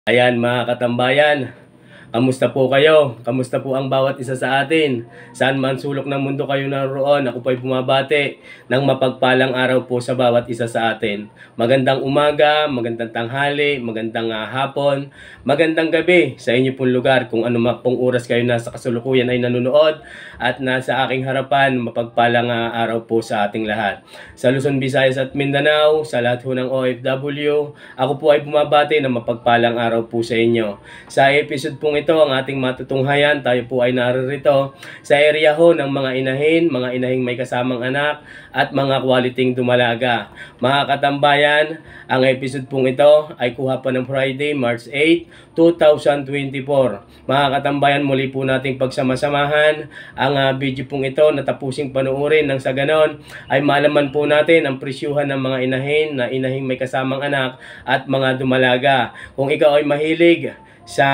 Ayan mga katambayan, kamusta po kayo? Kamusta po ang bawat isa sa atin? Saan man sulok ng mundo kayo naroon, ako po'y bumabati ng mapagpalang araw po sa bawat isa sa atin. Magandang umaga, magandang tanghali, magandang hapon, magandang gabi sa inyo pong lugar kung ano pong oras kayo nasa kasulukuyan ay nanonood at nasa aking harapan, mapagpalang araw po sa ating lahat. Sa Luzon, Visayas at Mindanao, sa lahat ho ng OFW, ako po ay bumabati ng mapagpalang araw po sa inyo. Sa episode pong ito, ang ating matutunghayan, tayo po ay naririto sa area ho ng mga inahing may kasamang anak at mga kwaliting dumalaga. Mga katambayan, ang episode pong ito ay kuha pa ng Friday, March 8, 2024. Mga katambayan, muli po nating pagsamasamahan ang video pong ito na tapusing panuorin nang sa ganon ay malaman po natin ang presyuhan ng mga inahing may kasamang anak at mga dumalaga. Kung ikaw ay mahilig sa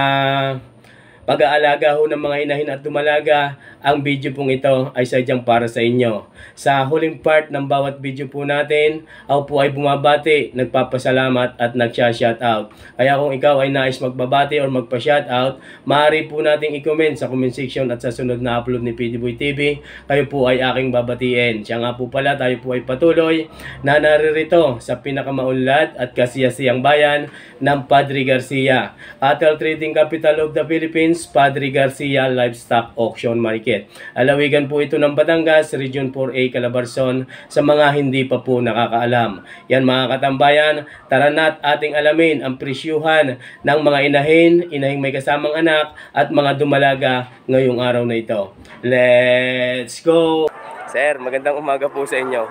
pag-aalaga ho ng mga inahin at dumalaga, ang video pong ito ay sadyang para sa inyo. Sa huling part ng bawat video po natin, ako po ay bumabati, nagpapasalamat at nagsha-shoutout. Kaya kung ikaw ay nais magbabati or magpa-shoutout, maaari po nating i-comment sa comment section at sa sunod na upload ni PDBoy TV, kayo po ay aking babatiin. Siya nga po pala, tayo po ay patuloy na naririto sa pinakamaunlad at kasiyasiyang bayan ng Padre Garcia, Cattle Trading Capital of the Philippines, Padre Garcia Livestock Auction Market. Alawigan po ito ng Batangas, Region 4A, Calabarzon, sa mga hindi pa po nakakaalam. Yan mga katambayan, tara na't ating alamin ang presyuhan ng mga inahing may kasamang anak at mga dumalaga ngayong araw na ito. Let's go! Sir, magandang umaga po sa inyo.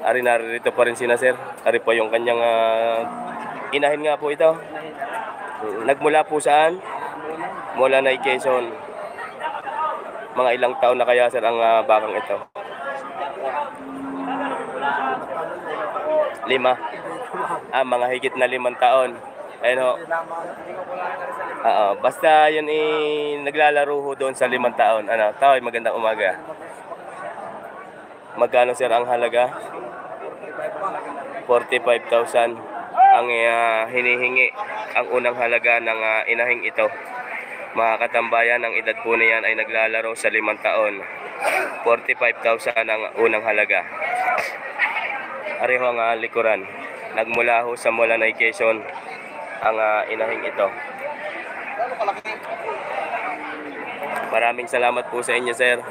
Ari naririto pa rin sina sir. Ari po yung kanyang inahin nga po ito. Nagmula po saan? Mula na Quezon. Mga ilang taon na kaya sir ang bakang ito? 5. Mga higit na 5 taon. Ayun ho. Basta yun naglalaro ho doon sa 5 taon. Tawag, magandang umaga. Magkano sir ang halaga? 45,000 ang hinihingi ang unang halaga ng inahing ito. Mga katambayan, ang edad po niyan ay naglalaro sa 5 taon. 45,000 ang unang halaga. Ari ho ang likuran. Nagmula ho sa Molanay, Quezon ang inahing ito. Maraming salamat po sa inyo sir.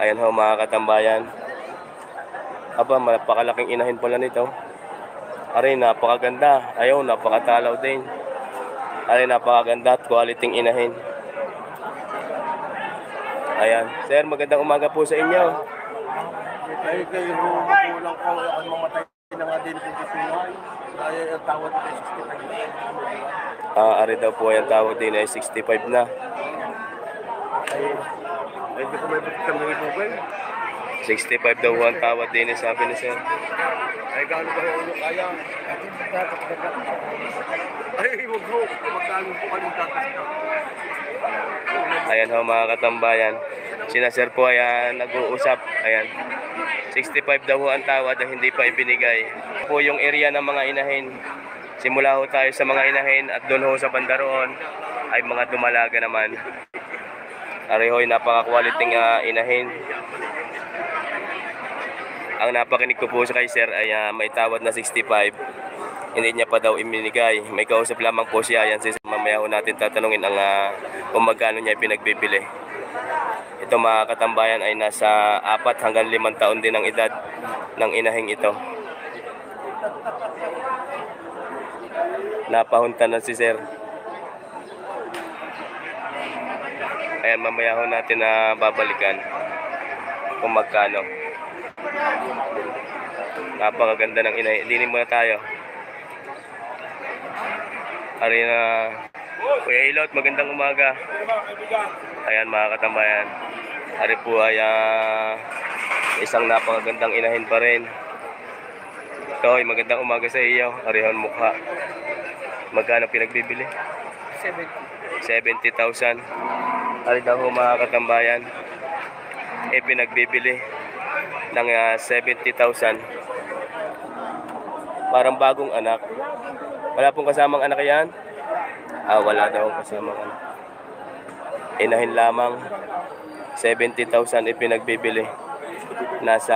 Ayan ho mga katambayan. Napakalaking inahin pala nito. Ari, napakaganda. Ayaw, napakatalaw din. Ari, napakaganda at quality inahin. Ayan. Sir, magandang umaga po sa inyo. Kayo magulang ko ang mamatay na nga din kung ituloy. Kaya yung tawad ay 65. Ari daw po yung tawad din ay 65 na. Ay, hindi ko may bakit kami ibugay. 65 daw ang tawad din sabi ni sir. Ay, gaano ba yung kaya? Ay, wag mo. Magkano po kanyang tatas. Ayan ho mga katambayan. Sina sir po ay nag-uusap. Ayan. 65 daw ang tawad na hindi pa ibinigay. Po yung area ng mga inahin. Simula ho tayo sa mga inahin at doon ho sa bandaroon ay mga dumalaga naman. Arihoy, napaka-quality inahin. Ang napakinig ko po sa kay sir ay may tawad na 65. Hindi niya pa daw iminigay. May kausap lamang po siya. Yan sis, mamaya ho natin tatanungin ang kung magkano niya pinagbibili. Ito mga katambayan ay nasa 4 hanggang 5 taon din ang edad ng inahing ito. Napahunta na si sir. Ayan, mamaya ho natin babalikan kung magkano. Napakaganda ng inahin. Dinin muna tayo. Ari na Kuya Ilot, magandang umaga. Ayan mga katambayan. Ari po ay isang napakagandang inahin pa rin. Ito ay magandang umaga sa iyo. Arihon mukha. Magkano pinagbibili? 70,000. Ari daw mga katambayan. Pinagbibili ng 70,000. Parang bagong anak. Wala pong kasamang anak yan. Wala daw ang kasamang anak. Inahin lamang. 70,000 ipinagbibili. Nasa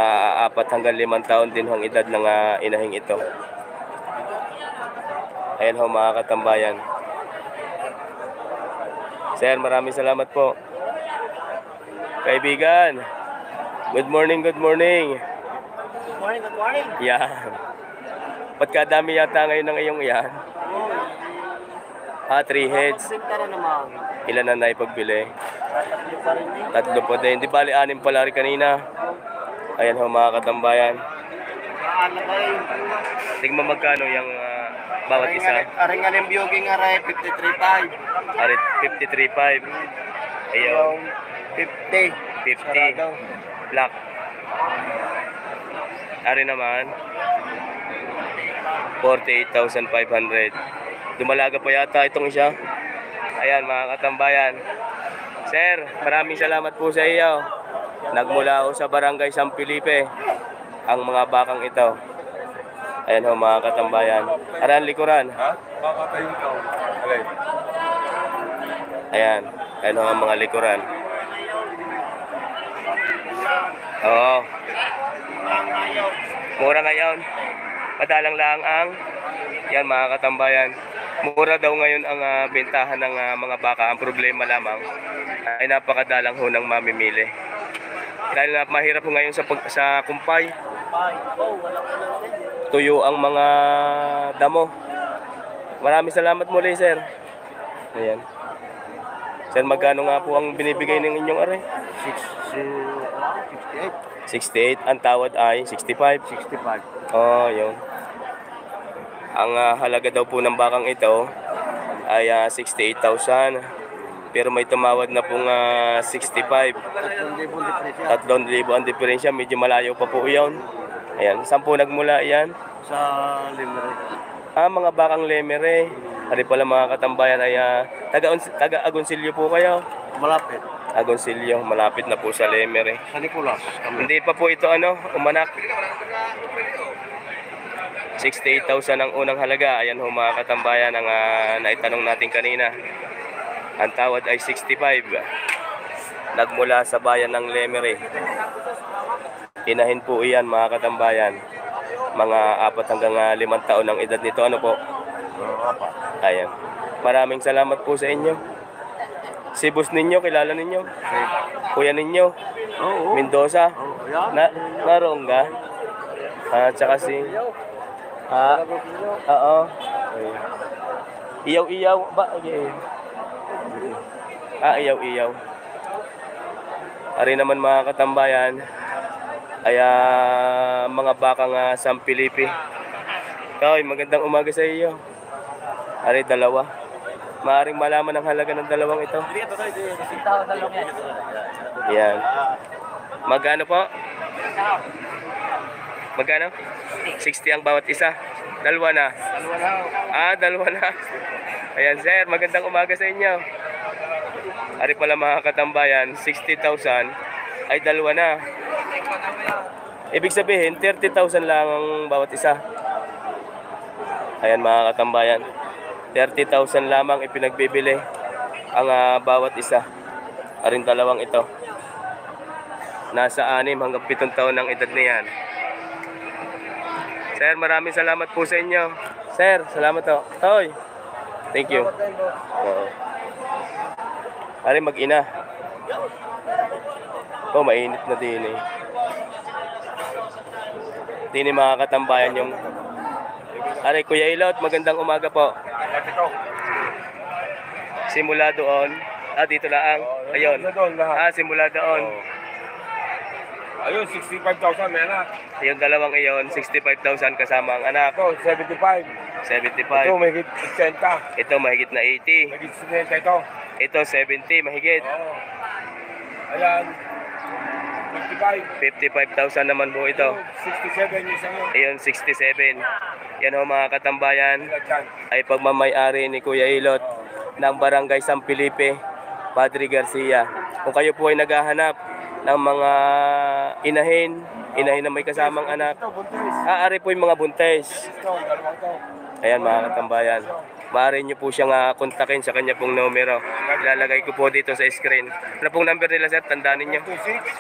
4 hanggang 5 taon din ang edad ng inahing ito. Ayan ho mga katambayan. Sir, maraming salamat po. Kaibigan, good morning, good morning. Good morning, good morning. Yan. Ba't kadami yata ngayon ng iyong yan? 3 heads. Benta na naman. Ilan na naipagbili? Tatlo pa rin eh. 3 po din. Di bali 6 pala rin kanina. Ayan ho mga katambayan. Ano ba yun? Tingnan magkano yung bawat isa. Aring aling biyoging aray, 53.5. Arit 53.5. Ayun. 50. 50. Black. Ari naman 48,500. Dumalaga pa yata itong isa. Ayan mga katambayan. Sir, maraming salamat po sa iyo. Nagmula ako sa Barangay San Felipe ang mga bakang ito. Ayan ho mga katambayan. Aran likuran. Ha? Kakatayin ka. Alay. Ayan. Ayan ho ang mga likuran. Oo. Mura ngayon. Madalang lang ang yan mga katambayan. Mura daw ngayon ang bentahan ng mga baka. Ang problema lamang ay napakadalang ho ng mamimili. Dahil na mahirap ho ngayon sa kumpay. Tuyo ang mga damo. Maraming salamat muli, sir. Ayan. Sir, magkano nga po ang binibigay ng inyong aray? 68. Ang tawad ay 65. 65. Oh, yun. Ang halaga daw po ng bakang ito ay 68,000. Pero may tumawad na pong 65. 3,000 ang diferensya. Medyo malayo pa po yun. Ayan. Saan po nagmula yan? Sa Limere. Mga bakang Lemere. Hari pala mga katambayan ay taga Agoncillo po kayo. Malapit. Agoncillo, malapit na po sa Lemere. Sa Nicolas. Hindi pa po ito umanak. 68,000 ang unang halaga. Ayan ho mga katambayan ang naitanong natin kanina. Ang tawad ay 65. Nagmula sa bayan ng Lemere. Inahin po iyan mga katambayan. Mga 4 hanggang 5 taon ang edad nito. Ano po? Ayan. Maraming salamat po sa inyo. Si boss ninyo, kilala ninyo? Kuya ninyo? Oo. Mendoza? Yan. Naroon ka? Tsaka si... Oo. Iyaw-iyaw ba? Okay. Iyaw-iyaw. Ari naman mga katambayan ay mga bakang San Felipe. Kaya magandang umaga sa iyo. Ari dalawa. Maaring malaman ang halaga ng dalawang ito. Yan. Magkano po? Magkano? 60 ang bawat isa. Dalawa na. Dalawa na. Ayan sir, magandang umaga sa inyo. Ari pala mga katambayan, 60,000 ay dalawa na. Ibig sabihin, 30,000 lang ang bawat isa. Ayan mga katambayan, 30,000 lamang ipinagbibili ang bawat isa. Aring dalawang ito. Nasa 6 hanggang 7 taon ng edad niyan. Sir, maraming salamat po sa inyo. Sir, salamat po. Toy. Thank you. Ari mag-ina. Mainit na din eh. Dini mga katambayan yung... Ari, Kuya Ilot, magandang umaga po. Simula doon. Dito lang. Ayun. Simula doon. Ayun, 65,000 may anak. Yung dalawang iyon, 65,000 kasama ang anak. Ito, 75. 75. Ito, mahigit 80. Ito mahigit na 80. Mahigit 70 ito. Ito 70 mahigit. Oo. Ayan, 55. 55,000 naman po ito. 67 yung isa yun. Ayun 67. Yan ho mga katambayan Yan. ay pagmamay-ari ni Kuya Ilot ng Barangay San Felipe, Padre Garcia. Kung kayo po ay naghahanap ng mga inahin na may kasamang anak, Ito, buntis. ari po yung mga buntes. Ito, dalawang ito. Ayan mga katambayan. Maaari nyo po siyang kontakin sa kanya pong numero. Ilalagay ko po dito sa screen. Ano pong number nila sir? Tandaan ninyo.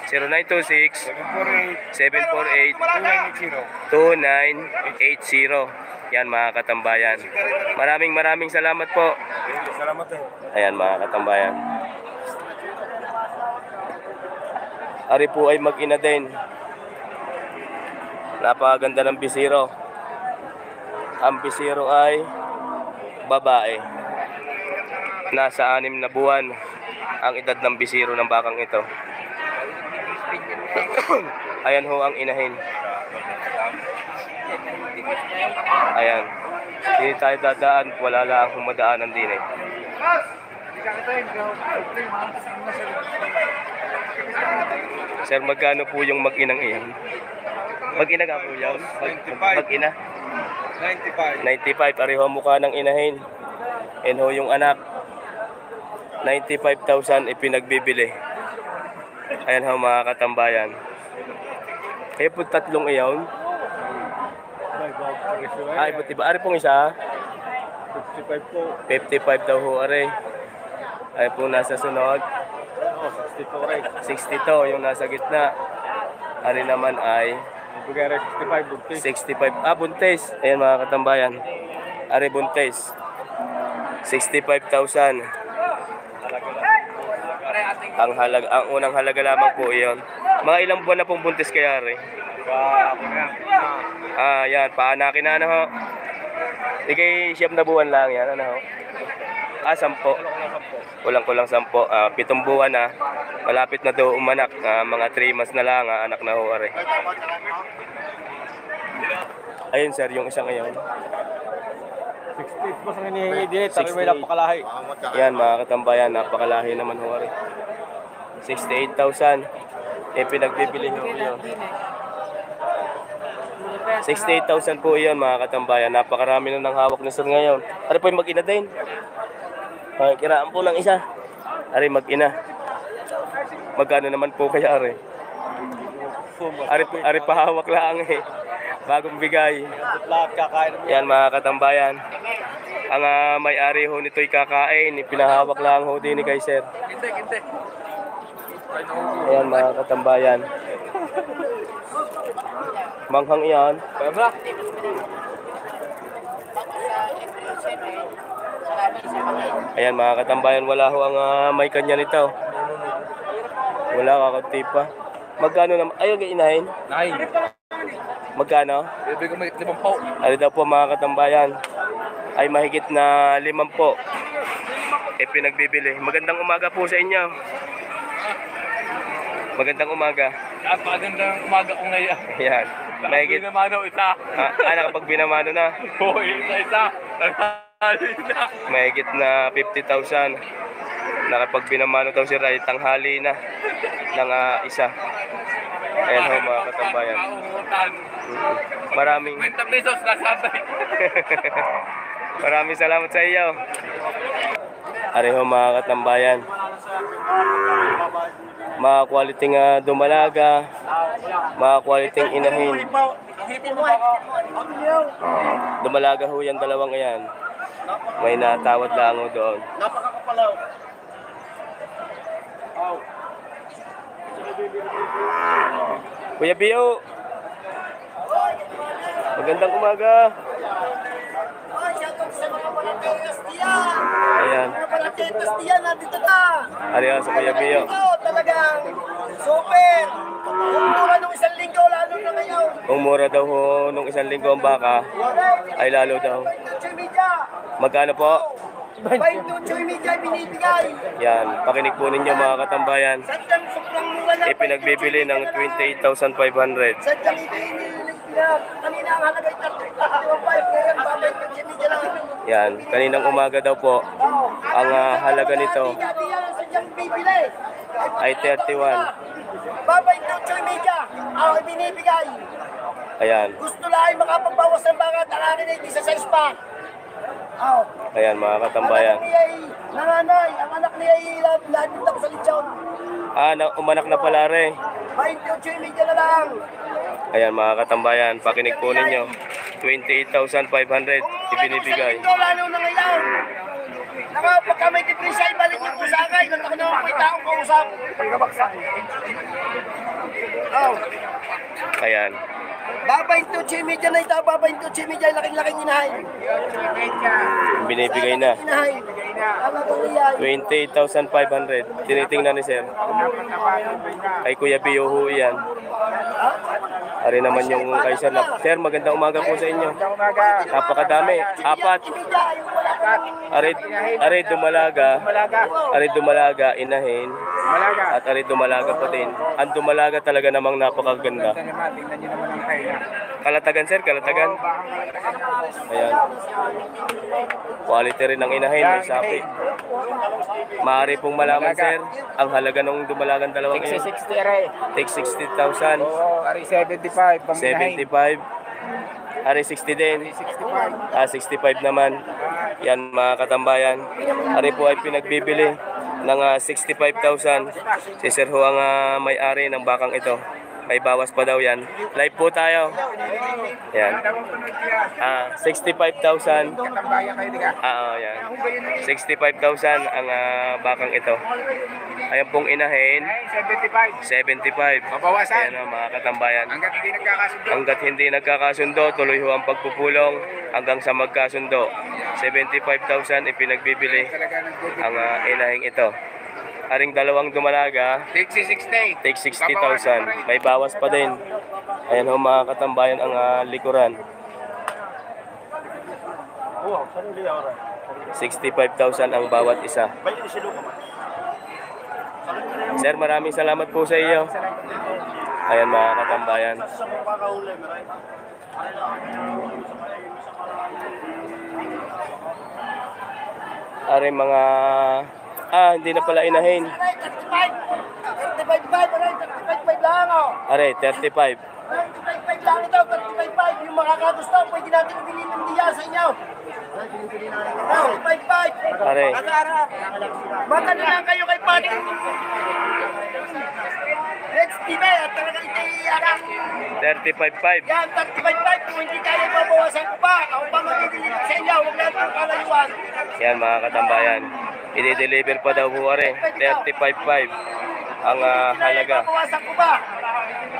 0926 748 2980. Yan mga katambayan. Maraming salamat po. Salamat eh. Ayan mga katambayan. Ari po ay mag-ina din. Napakaganda ng bisiro. Ang bisiro ay babae. Nasa 6 na buwan ang edad ng bisiro ng bakang ito. Ayan ho ang inahin. Ayan. Hindi tayo dadaan. Wala lang humadaanan din eh. Sir, magkano po yung mag-inang iyan? Mag-ina ka po yan? Mag-ina? 95. 95. Pareho ang mukha ng inahin. And ho yung anak. 95,000 ipinagbibili. Ayan ho mga katambayan. Kaya po tatlong iyon. Ay, buti ba? Ari pong isa? 55 po. 55 daw ho, ari. Ay po nasa sunod. 62 right. 62 yung nasa gitna. Ari naman ay Bugara 65 bugtis. 65. Buntis. Ayan mga katambayan. Ari buntis. 65,000. Ang unang halaga lamang po iyon. Mga ilang buwan na pong buntis kaya ari? Yan. Paanakin na ano ho. Ikay siyam na buwan lang yan. Ano ho? 10. Kulang-kulang 10. 7 buwan na. Malapit na daw umanak. Mga 3 months na lang. Anak na ho ari. Ayun sir, yung isang ngayon. 60 po sa hinihingi din. Tapi may napakalahi. Yan mga katambayan, napakalahi naman ho ari. 68,000. Pinagbibili ho yun. 68,000 po yun mga katambayan. Napakarami na ng hawak na sir ngayon. Ari po yung mag-ina din. Kiraan po ng isa. Ari mag-ina. Magkano naman po kaya ari? Ari pahawak lang eh. Bagong bigay. Yan mga katambayan. Ang may-ari ho nito'y kakain. Pinahawak lang ho din ni kay sir. Ayan mga katambayan. Manghang iyan. Ayan mga katambayan. Wala ho ang may kanya nito. Wala kakunti pa. Magkano naman? Ayaw inahin? Magkano? Ibig ko may 5 po. Ano daw po mga katambayan? Ay mahigit na 5 po. Pinagbibili. Magandang umaga po sa inyo. Magandang umaga. Napakagandang umaga ko ngayon. Ayan. Mahigit. Binamano isa. Nakapag binamano na. Oo, isa. Tanghali na. Mahigit na 50,000. Nakapag binamano daw si Ray, tanghali na ng isa. Ayan ho mga katambayan. Maraming 20 pesos nasabay. maraming salamat sa iyo. Areho mga katambayan. Mga quality nga dumalaga. Mga quality inahin. Dumalaga ho yan, dalawang yan. May natawad lang ho doon. Napakakapalaw. Kuya Bio, magandang umaga. Ayan. Ariyan sa Kuya Bio. Talagang super. Mura nung isang linggo, lalo na ngayon. Kung mura daw ho nung isang linggo ang baka, ay lalo daw. Magkano po? 22 media binibigay. Yan, pakinig po ninyo mga katambayan. Sadyang sobrang mura na. Ipinagbibili ng 28,500. Sadyang ibinibigay. Kanina ang halagay 35, ngayon babay 22 media lang. Yan, kaninang umaga daw po, ang halaga nito Sadyang bibili. ay 31. Babay 22 media. Ang binibigay. Ayan, Gusto lang makapagbawas ng baka, talangin ay 16 pa. ayan mga katambayan. Ang anak niya ay nanganay, ang anak niya ay ladinta ko sa litsyon. Umanak na pala rin. 28 media na lang. Ayan mga katambayan, pakinig po ninyo. 28,500. ibinibigay. Ito, lalo na ngayon. Ako, pagka may depresya, ibalik niyo po sa akin. At ako naman may taong kausap. Oh. Ayan. Babayin to, Chimi dyan na ito. Babayin to, Chimi dyan. Laking-laking inahay. Binibigay na. Inahay. Ano ko niyan? 28,500. Tinitingnan ni sir. Kay Kuya Biyoho yan. Ari naman yung kay sir. Sir, magandang umaga po sa inyo. Napakadami. Apat. Ari dumalaga. Ari dumalaga, inahin. At ari dumalaga pa din. Ang dumalaga talaga namang napakaganda. Kalatagan sir, kalatagan. Ayan. Quality rin ng inahin, may sapi. Maaari pong malaman sir, ang halaga ng dumalagang dalawang ngayon. 60 aray. Take 60,000. Oo, aray 75. 75. Ari 60 din. 65. 65 naman. Yan mga katambayan. Ari po ay pinagbibili ng 65,000. Si Sir Ho ang may-ari ng bakang ito. May bawas pa daw yan. Live po tayo. Yan. 65,000. Katambayan kayo diga. Yan. 65,000 ang bakang ito. Ayan pong inahin. 75. 75. Mabawasan. Ayan mga katambayan. Hanggat hindi nagkakasundo. Hanggat hindi nagkakasundo, tuloy ho ang pagpupulong hanggang sa magkasundo. 75,000 ipinagbibili Talaga ng good. ang inahing ito. Aring dalawang dumalaga, 60. take 60,000. May bawas pa din. Ayan ho mga katambayan ang likuran. 65,000 ang bawat isa. Sir, maraming salamat po sa iyo. Ayan mga katambayan. Aring mga hindi na pala inahin. 35 lang, oh. Are, 35. 35 lang ito, 35. Yung makakagusto, pwede natin bilhin ng diya sa inyo. 35. Are, Matali lang kayo kay Pating. Let's give it. At talaga ito iyakan. 35.5. Yan, 35. Kung hindi kaya mabawasan ko pa, ako pa magdidilip sa inyo. Huwag lang itong kalayuan. Yan mga katambayan. I-deliver pa daw po are. 35.5 ang halaga. Mabawasan ko pa.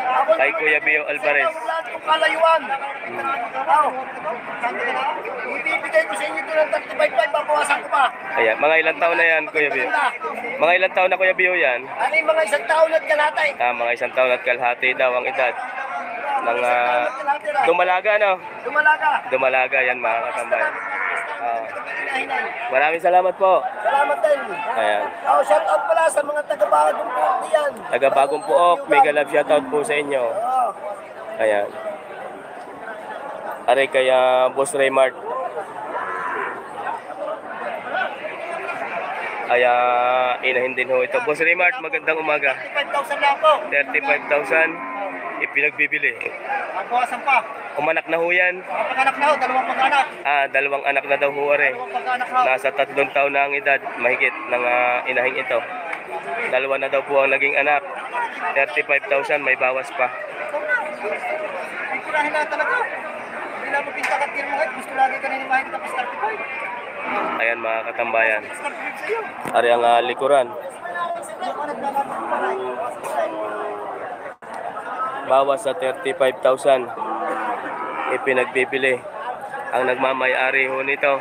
Ako Kay Kuya Bio Alvarez. Huwag lang itong kalayuan. Ibibigay ko sa inyo ito ng 35. Mabawasan ko pa. Ayan, mga ilang taon na yan Kuya Bio? Mga ilang taon na Kuya Bio yan? Ano yung mga isang taon at kanatay? Mga isang taon at kalahati daw ang edad ng dumalaga, no? Dumalaga. Dumalaga yan mga katambayan. Maraming salamat po. Salamat din. Ayan. Oh, shout out pala sa mga taga-bagong po diyan. Taga Bagong Puok, mega love shoutout po sa inyo. Oh. Ayan. Aray kaya Boss Raymart. Kaya inahin din ho ito. Boss Raymart, magandang umaga. 35,000 lang po. 35,000 ipinagbibili. Magbawasan pa. Umanak na ho yan. Pag-anak na ho, dalawang pag-anak. Dalawang anak na daw ho are. Dalawang pag-anak ho. Nasa 3 taon na ang edad, mahigit ng inahing ito. Dalawa na daw po ang naging anak. 35,000, may bawas pa. Ang kurahin na talaga. Hindi na mapintakat din mo kahit gusto lagi ka na himahin tapos 35. Ayan mga katambayan. 35 sa'yo. Ari ang likuran. Ako nagkakaroon. Bawas sa 35,000 ipinagbibili. Ang nagmamay-ari ho nito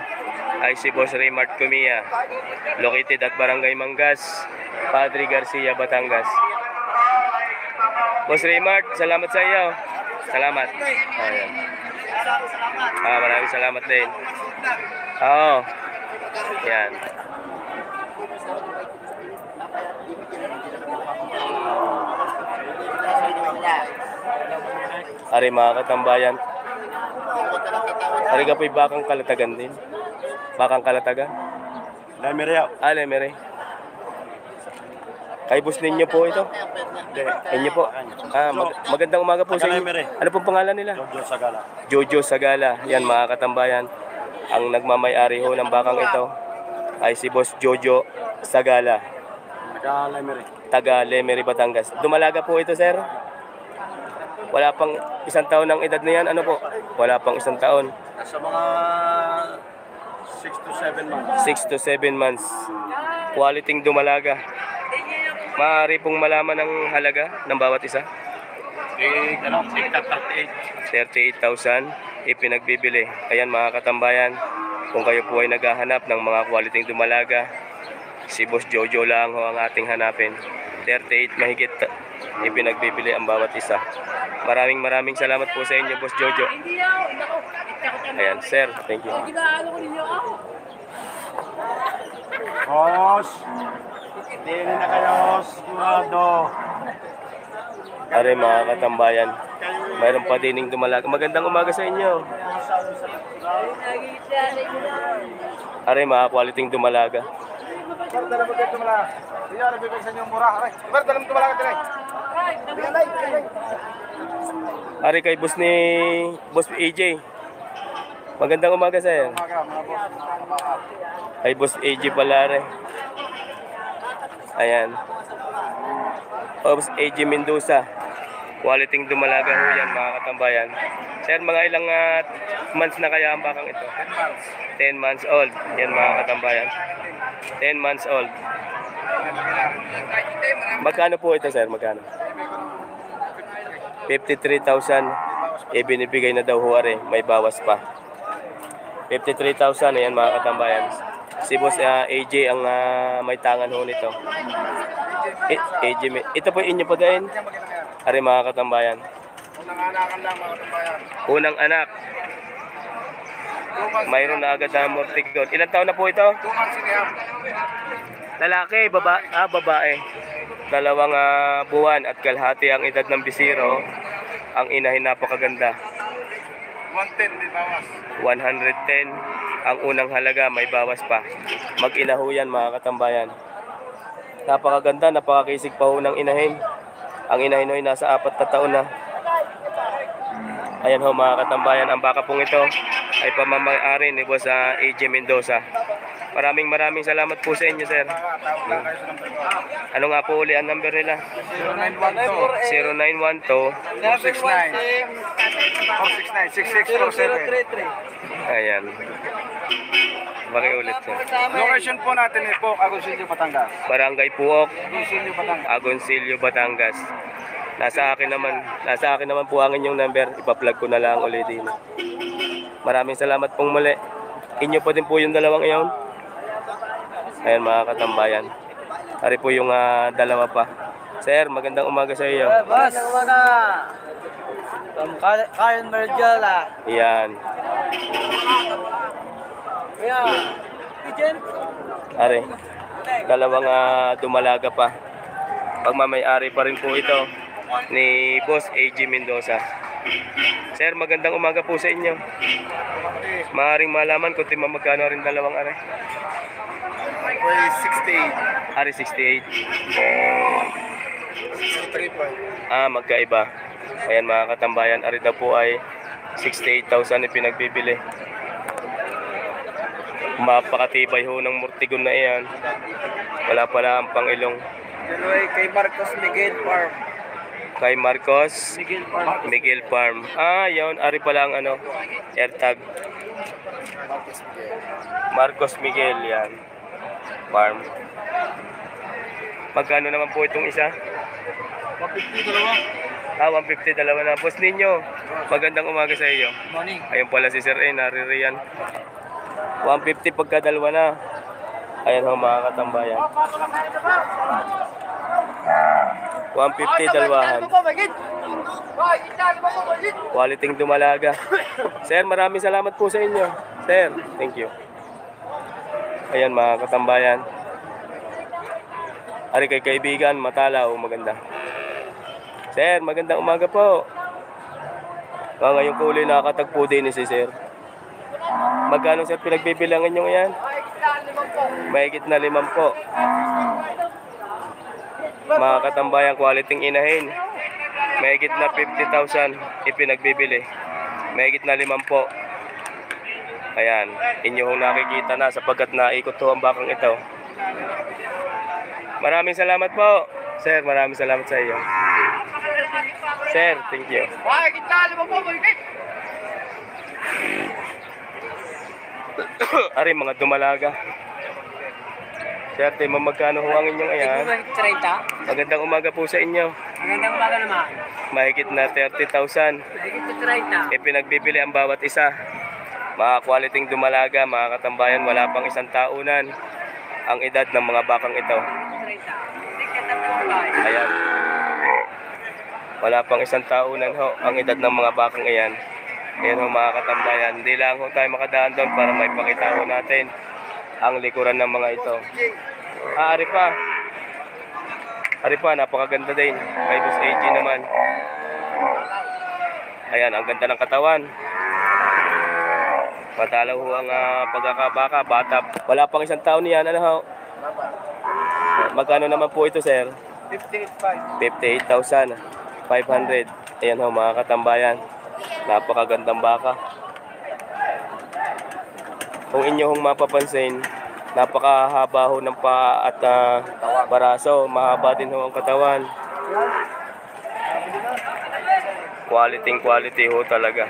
ay si Boss Raymart Cumia, located at Barangay Mangas, Padre Garcia, Batangas. Boss Raymart, salamat sa iyo. Salamat. Ayan. Maraming salamat din. Oo. Yan. Ari mga katambayan. Ari ka po'y bakang kalatagan din. Bakang kalatagan. Lemire. Lemire. Kay boss ninyo po ito. Inyo po. Magandang umaga po sa inyo. Ano pong pangalan nila? Jojo Sagala. Jojo Sagala. Yan mga katambayan. Ang nagmamay-ari ho ng bakang ito ay si Boss Jojo Sagala. Taga Lemire. Taga Lemery, Batangas. Dumalaga po ito, sir? Wala pang isang taon ng edad na yan. Ano po? Wala pang isang taon. Nasa mga 6 to 7 months. 6 to 7 months. Quality dumalaga. Maaari pong malaman ang halaga ng bawat isa. Ano, 38,000 ipinagbibili. Ayan mga katambayan, kung kayo po ay naghahanap ng mga quality dumalaga, si Boss Jojo lang ho ang ating hanapin. 38 mahigit ipinagbibili ang bawat isa. Maraming salamat po sa inyo, Boss Jojo. Ayan, sir. Thank you. Boss, hindi na kayo sigurado. Are mga katambayan, mayroon pa dining dumalaga. Magandang umaga sa inyo. Are mga quality dumalaga. Dala mo dito mala. Hindi na bibig sa inyo mura. Dala mo tumalaga dito. Are kay boss ni Boss AJ. Magandang umaga sir. Kay Boss AJ pala rin. Ayan. Boss AJ Mendoza. Quality dumalaga ho yan mga katambayan. Sir, mga ilang months na kaya ang bakang ito? 10 months old. Yan mga katambayan. 10 months old. Magkano po ito sir? Magkano? 53,000. Ibinibigay na daw ho are. May bawas pa. 53,000. Ayan mga katambayan. Si Boss AJ ang may tangan ho nito. AJ, ito po inyo po din. Ari mga katambayan. Unang anakan lang mga katambayan. Unang anak. Mayroon na agad na mortigon. Ilang taon na po ito? 2 months and a half. Lalaki, babae. 2 buwan at kalahati ang edad ng bisiro. Ang inahin napakaganda. 110 di bawas. 110 ang unang halaga, may bawas pa. Mag-inaho yan mga katambayan. Napakaganda, napakakisig pa ho ng inahin. Ang inahin ay nasa 4 na taon na. Ayan ho mga katambayan, ang baka pong ito ay pamamay-ari ni Boss AJ Mendoza. Maraming salamat po sa inyo sir. Tawag lang kayo sa number ko. Ano nga po uli ang number nila? 0912 0912 469 6647. Ayan. Ulit sir. Location po natin ay po Agoncillo, Batangas. Barangay Puok, Agoncillo, Batangas. Agoncillo, Batangas. Nasa akin naman po ang inyong number. Ipa-plug ko na lang ulit din. Maraming salamat pong muli. Inyo po din po yung dalawang iyon. Ayan mga katambayan. Ari po yung dalawa pa. Sir, magandang umaga sa iyo. Boss, umaga. Karen Merjola. Yan. Yeah. Pigeon. Ari. Dalawang dumalaga pa. Pagmamay-ari pa rin po ito ni Boss AJ Mendoza. Sir, magandang umaga po sa inyo. Maaaring malaman kung magkano rin dalawang ari. Way 68. Ari 68. 63 pa. Magkaiba. Ayan mga katambayan, ari daw po ay 68,000 ipinagbibili. Mapakatibay ho ng murtigon na iyan. Wala pala ang pangilong. Dalawa kay Marcos Miguel Farm. Kay Marcos Miguel Farm. Miguel Farm. Yun, ari pala ang AirTag. Marcos Miguel yan. Farm. Magkano naman po itong isa? 150 dalawa. 150 dalawa na. Boss ninyo, magandang umaga sa iyo. Morning. Ayun pala si Sir A, naririyan. 150 pagka dalawa na. Ayan ho mga katambayan. 150 dalwahan. Quality dumalaga. Sir, maraming salamat po sa inyo. Sir, thank you. Ayan mga katambayan. Ari kay kaibigan, matalaw, maganda. Sir, magandang umaga po. Ngayong kulay nakakatagpo din si Sir. Magkano sir pinagbibilangan nyo yan? Mahigit na 5 po. Mga katambayan, quality inahin. Mahigit na 50,000 ipinagbibili. Mahigit na 5 po. Ayan, inyo hong nakikita na sapagkat naikot ho ang bakang ito. Maraming salamat po. Sir, maraming salamat sa iyo. Sir, thank you. Ay, kita, lima po, balik. Ari, mga dumalaga. Sir, Timo, magkano ho ang inyong ayan? 30. Magandang umaga po sa inyo. Magandang umaga naman. Mahigit na 30,000. Mahigit na 30. Ipinagbibili ang bawat isa. Mga quality dumalaga, mga katambayan, wala pang isang taunan ang edad ng mga bakang ito. 30. Ayan. Wala pang isang taunan ho ang edad ng mga bakang iyan. Ayan ho mga katambayan. Hindi lang ho tayo makadaan doon para may pakita ho natin ang likuran ng mga ito. Ari pa. Ari pa, napakaganda din. Kay Boss AG naman. Ayan, ang ganda ng katawan. Matalaw ho ang pagkakabaka, bata. Wala pang isang taon niyan, ano ho? Magkano naman po ito, sir? 58,500. Ayan ho, mga katambayan. Napakagandang baka. Kung inyo hong mapapansin, napakahaba ho ng paa at baraso. Mahaba din ho ang katawan. Quality ho talaga.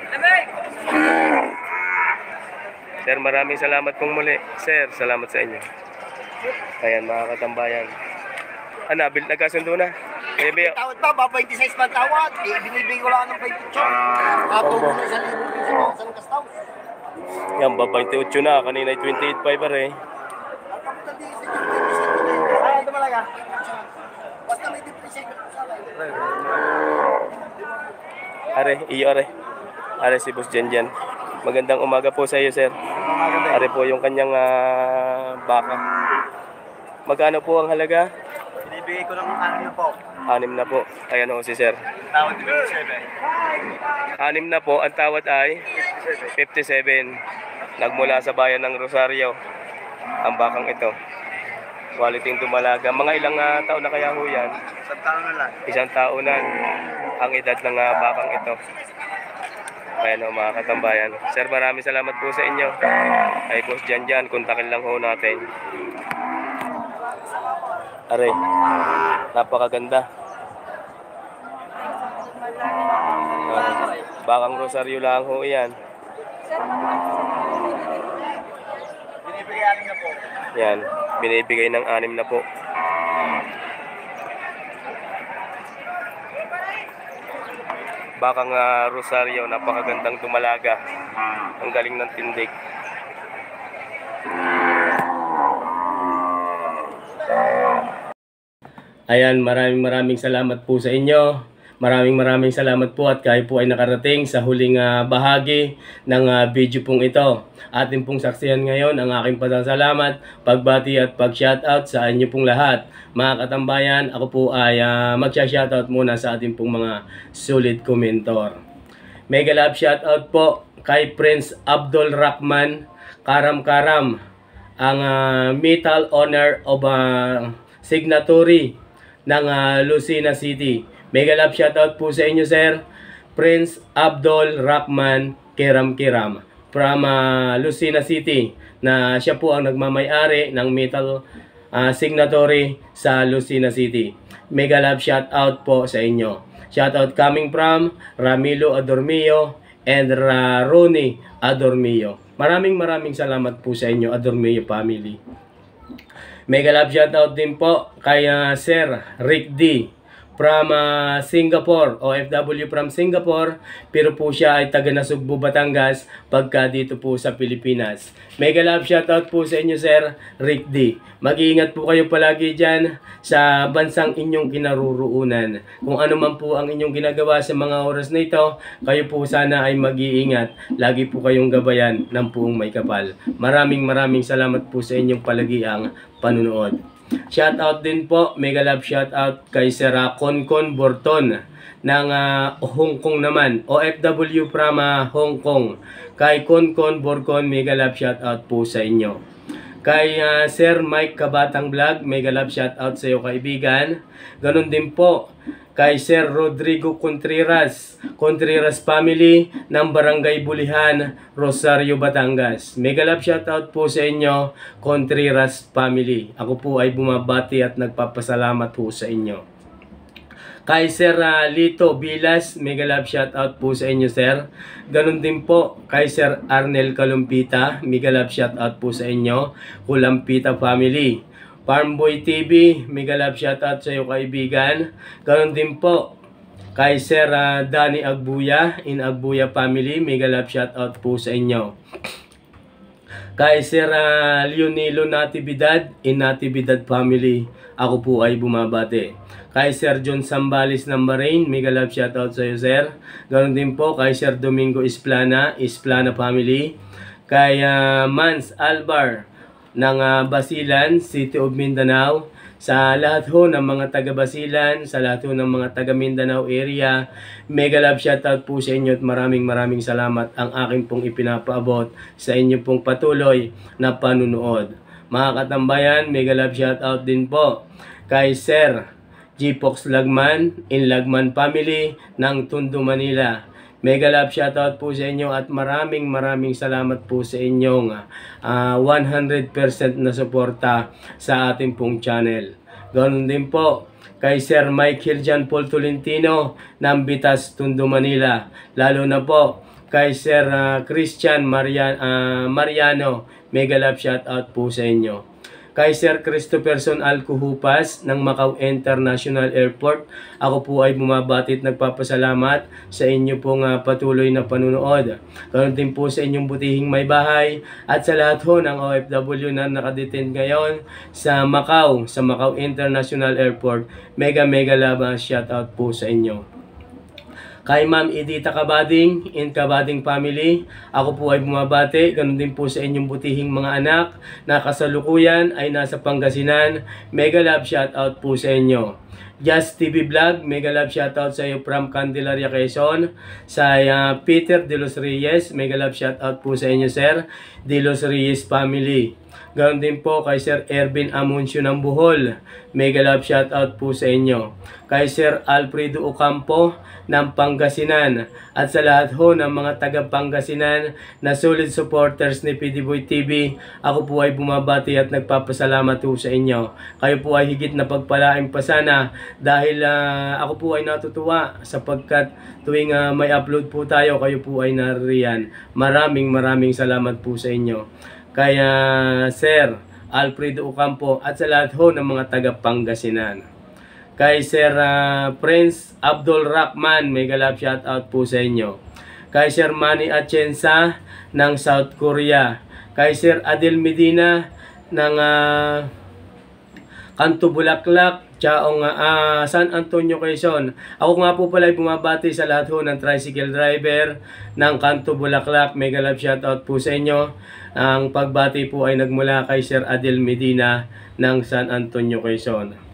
Sir, maraming salamat pong muli. Sir, salamat sa inyo. Ayan, mga katambayan. Nagkasundo na. Bebe, Tawad pa, ba 26 pa tawad. Binibigay ko lang ng 28. Kapag mo na 1,000 piso, isang kastaw. yan, ba 28 na. Kanina 28.5 pa rin. Ay, ito malaga. Basta may depreciate ko sa akin. Are, iyo are. Are si Boss Janjan. Magandang umaga po sa iyo, sir. Are po yung kanyang baka. Magkano po ang halaga? Binibigay ko ng 6 po. 6 na po. Ayan ho si sir. Tawad 27. 6 na po. Ang tawad ay 57. Nagmula sa bayan ng Rosario. Ang bakang ito. Quality dumalaga. Mga ilang taon na kaya ho yan? Isang taon na lang. Isang taonan ang edad ng bakang ito. Ayan ho mga katambayan. Sir, maraming salamat po sa inyo. Ay Boss Janjan, kontakin lang ho natin. Aray, napakaganda. Bakang Rosario lang ho yan. Binibigay 6 na po. Yan, binibigay ng 6 na po. Bakang Rosario, napakagandang dumalaga. Ang galing ng tindig. Ayan, maraming salamat po sa inyo. Maraming salamat po at kayo po ay nakarating sa huling bahagi ng video pong ito. Atin pong saksihan ngayon ang aking pasasalamat, pagbati at pag-shoutout sa inyo pong lahat. Mga katambayan, ako po ay mag-shoutout muna sa ating pong mga solid komentor. Mega love shoutout po kay Prince Abdul Rahman Karam, ang metal owner of signatory ng Lucena City. Mega love shoutout po sa inyo, sir. Prince Abdul Rahman Kiram from Lucena City, na siya po ang nagmamay-ari ng metal signatory sa Lucena City. Mega love shoutout po sa inyo. Shoutout coming from Ramilo Adormio and Ronnie Adormio. Maraming salamat po sa inyo, Adormio family. Mega love shoutout din po kay Sir Rick D from Singapore, OFW from Singapore, pero po siya ay taga Nasugbu, Batangas, pagka dito po sa Pilipinas. Mega love shoutout po sa inyo, Sir Rick D. Mag-iingat po kayo palagi dyan sa bansang inyong kinaruruunan. Kung ano man po ang inyong ginagawa sa mga oras na ito, kayo po sana ay mag-iingat. Lagi po kayong gabayan ng puong may kapal. Maraming salamat po sa inyong palagiang panunood. Shoutout din po, mega love shoutout kay Sir Konkon Borton ng Hong Kong naman, OFW from Hong Kong. Kay Konkon Borton, mega love shoutout po sa inyo. Kay Sir Mike Kabatang Vlog, mega love shoutout sa iyo, kaibigan. Ganon din po kay Sir Rodrigo Contreras family ng Barangay Bulihan, Rosario, Batangas. Mega love shoutout po sa inyo, Contreras family. Ako po ay bumabati at nagpapasalamat po sa inyo. Kay Sir Lito Bilas, mega love shoutout po sa inyo, sir. Ganon din po kay Sir Arnel Kalumpita, mega love shoutout po sa inyo. Kulampita family. Farmboy TV, mega love shoutout sa iyo, kaibigan. Ganon din po kay Sir Danny Agbuya, in Agbuya family, mega love shoutout po sa inyo. Kay Sir Leonilo Natividad, in Natividad family, ako po ay bumabati. Kay Sir John Sambales ng Bahrain, mega love shoutout sa iyo, sir. Ganoon din po kay Sir Domingo Isplana, Isplana family. Kay Mans Albar ng Basilan, City of Mindanao. Sa lahat ho ng mga taga Basilan, sa lahat ho ng mga taga Mindanao area, mega love shoutout po sa inyo at maraming salamat ang aking pong ipinapaabot sa inyo pong patuloy na panunood. Mga katambayan, mega love shoutout din po kay Sir G-Pox Lagman, in Lagman family ng Tondo, Manila. Mega love shoutout po sa inyo at maraming salamat po sa inyong 100% na suporta sa ating pong channel. Ganoon din po kay Sir Michael Jan Paul Tolentino ng Bitas, Tondo, Manila. Lalo na po kay Sir Christian Mariano, mega love shoutout po sa inyo. Kay Sir Christopherson Alcuhupas ng Macau International Airport, ako po ay bumabati at nagpapasalamat sa inyo pong patuloy na panunood. Ganoon din po sa inyong butihing may bahay at sa lahat ho ng OFW na nakadetain ngayon sa Macau International Airport. Mega love shoutout po sa inyo. Kay Ma'am Edita Kabading, in Kabading family, ako po ay bumabati. Ganun din po sa inyong butihing mga anak na kasalukuyan ay nasa Pangasinan. Mega love shoutout po sa inyo. Just TV Vlog, mega love shoutout sa iyo from Candelaria, Quezon. Sa Peter De Los Reyes, mega love shoutout po sa inyo, sir. De Los Reyes family. Ganoon din po kay Sir Ervin Amuncio ng Bohol. Mega love shoutout po sa inyo. Kay Sir Alfredo Ocampo ng Pangasinan. At sa lahat ho ng mga taga Pangasinan na solid supporters ni PDBoy TV, ako po ay bumabati at nagpapasalamat po sa inyo. Kayo po ay higit na pagpalain pa sana dahil ako po ay natutuwa sapagkat tuwing may upload po tayo, kayo po ay naririyan. Maraming salamat po sa inyo. Kaya Sir Alfredo Ocampo at sa lahat ho ng mga taga Pangasinan. Kay Sir Prince Abdul Rahman, mega love shoutout po sa inyo. Kay Sir Manny Atienza ng South Korea. Kay Sir Adel Medina ng Kanto Bulaklak, Chaong San Antonio, Quezon. Ako nga po pala ay bumabati sa lahat ho ng tricycle driver ng Kanto Bulaklak. Mega love shoutout po sa inyo. Ang pagbati po ay nagmula kay Sir Adel Medina ng San Antonio, Quezon.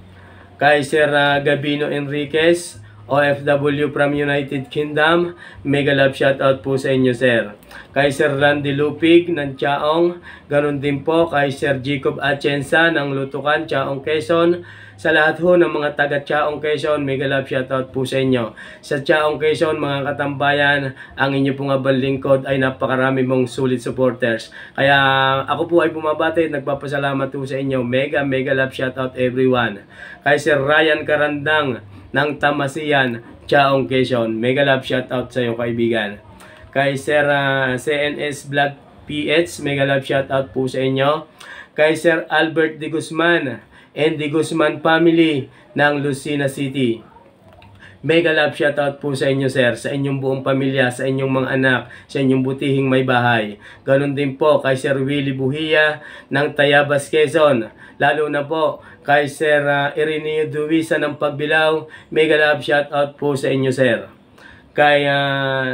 Kay Sir Gabino Enriquez, OFW from United Kingdom, mega love shoutout po sa inyo, sir. Kay Sir Randy Lupig ng Chaong, ganun din po kay Sir Jacob Atienza ng Lutukan, Chaong, Quezon. Sa lahat ho ng mga taga Chaong, Quezon, mega love shoutout po sa inyo. Sa Chaong, Quezon, mga katambayan, ang inyo pong abang lingkod ay napakarami mong sulit supporters. Kaya ako po ay bumabati at nagpapasalamat po sa inyo. Mega love shoutout everyone. Kay Sir Ryan Karandang ng Tamasian, Chaong, Quezon, mega love shoutout sa iyo, kaibigan. Kay Sir CNS Vlog PH, mega love shoutout po sa inyo. Kay Sir Albert De Guzman and De Guzman family ng Lucena City, mega love shoutout po sa inyo, sir, sa inyong buong pamilya, sa inyong mga anak, sa inyong butihing may bahay. Ganon din po kay Sir Willie Buhia ng Tayabas, Quezon. Lalo na po kay Sir Ireneo Duwisa ng Pagbilao, mega love shoutout po sa inyo, sir. Kay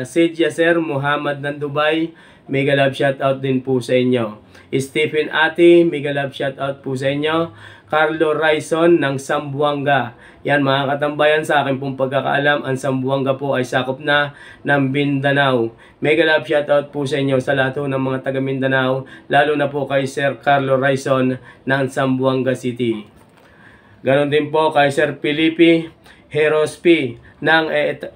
Sidya Sir Muhammad ng Dubai, mega love shoutout din po sa inyo. Stephen Ati, mega love shoutout po sa inyo. Carlo Raison ng Zamboanga. Yan mga katambayan, sa akin pong pagkakaalam, ang Zamboanga po ay sakop na ng Mindanao. Mega love shoutout po sa inyo sa lahat ng mga taga Mindanao, lalo na po kay Sir Carlo Raison ng Zamboanga City. Ganon din po kay Sir Felipe Herospi ng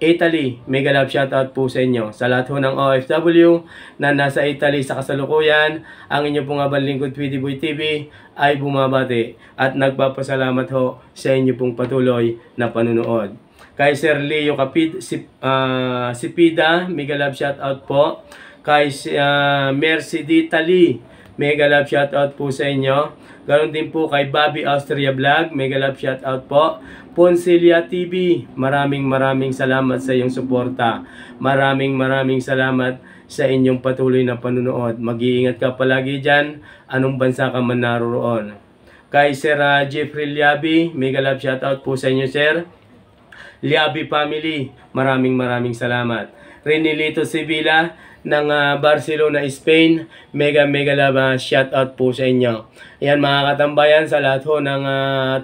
Italy, mega love shoutout po sa inyo. Sa lahat ho ng OFW na nasa Italy sa kasalukuyan, ang inyo pong abang lingkod PDBoy TV ay bumabati at nagpapasalamat ho sa inyo pong patuloy na panunood. Kay Sir Leo Sipida, mega love shoutout po. Kay Mercy Ditali, mega love shoutout po sa inyo. Ganon din po kay Bobby Austria Vlog, mega love shoutout po. Ponsilia TV, maraming salamat sa iyong suporta. Maraming salamat sa inyong patuloy na panunood. Mag-iingat ka palagi dyan, anong bansa ka man naroon. Kay Sir Jeffrey Liabi, mega love shoutout po sa inyo, Sir. Liabi family, maraming salamat. Renilito Sevilla ng Barcelona, Spain, mega love shoutout po sa inyo. Ayan mga katambayan, sa lahat ho ng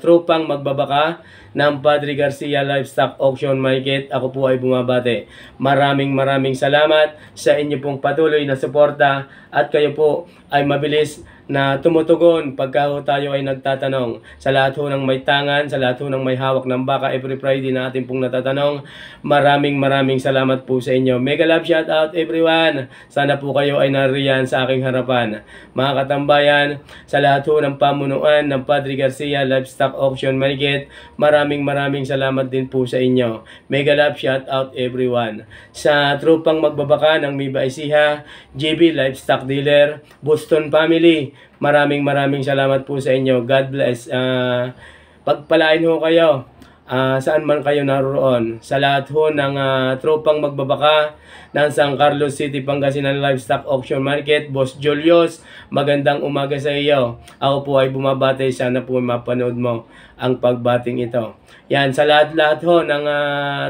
tropang magbabaka ng Padre Garcia Livestock Auction Market, ako po ay bumabate. Maraming salamat sa inyo pong patuloy na suporta at kayo po ay mabilis na tumutugon pagka tayo ay nagtatanong. Sa lahat ho ng may tangan, sa lahat ho ng may hawak ng baka every Friday na ating pong natatanong, maraming salamat po sa inyo. Mega love shout out everyone. Sana po kayo ay nariyan sa aking harapan. Mga katambayan, sa lahat ho ng pamunuan ng Padre Garcia Livestock Auction Market, maraming salamat din po sa inyo. Mega love shout out everyone. Sa tropang magbabaka ng Miba Ecija, JB Livestock Dealer, Boston Family, maraming salamat po sa inyo. God bless. Pagpalain ho kayo saan man kayo naroon. Sa lahat ho ng tropang magbabaka ng San Carlos City, Pangasinan Livestock Auction Market, Boss Julius, magandang umaga sa iyo. Ako po ay bumabate, sana po mapanood mo ang pagbating ito. Yan, sa lahat ho ng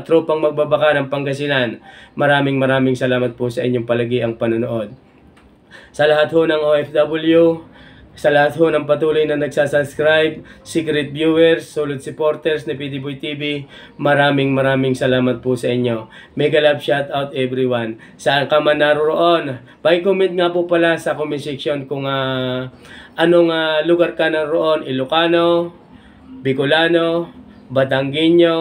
tropang magbabaka ng Pangasinan, maraming salamat po sa inyong palagi ang panonood. Sa lahat ho ng OFW, sa lahat ho ng patuloy na nagsasubscribe, secret viewers, solid supporters ni PD Boy TV, maraming salamat po sa inyo. Mega love shout out everyone. Saan ka man naroon, paki-comment nga po pala sa comment section kung anong lugar ka naroon, Ilocano, Bicolano, Batangueño,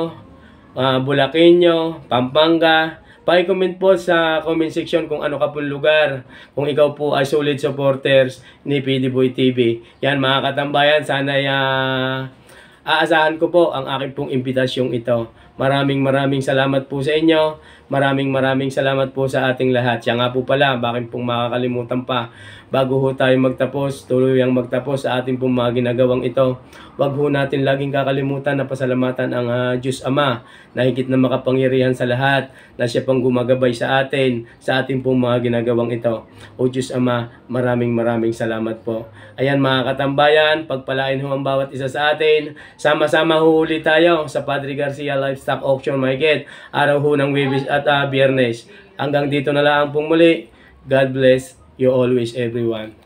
Bulaqueño, Pampanga. Paki-comment po sa comment section kung ano ka pong lugar, kung ikaw po ay solid supporters ni PD Boy TV. Yan mga katambayan, sana aasahan ko po ang aking pong imbitasyong ito. Maraming salamat po sa inyo. Maraming salamat po sa ating lahat. Siya nga po pala, bakit pong makakalimutan pa, bago ho tayo magtapos, tuluyang magtapos sa ating pong mga ginagawang ito, wag ho natin laging kakalimutan na pasalamatan ang Diyos Ama na higit na makapangyarihan sa lahat, na siya pang gumagabay sa atin, sa ating pong mga ginagawang ito. O Diyos Ama, maraming salamat po. Ayan mga katambayan, pagpalain ho ang bawat isa sa atin. Sama-sama ho ulit tayo sa Padre Garcia Livestock Auction Market, araw ho ng Webis at Biyernes. Hanggang dito na lang pong muli. God bless you always everyone.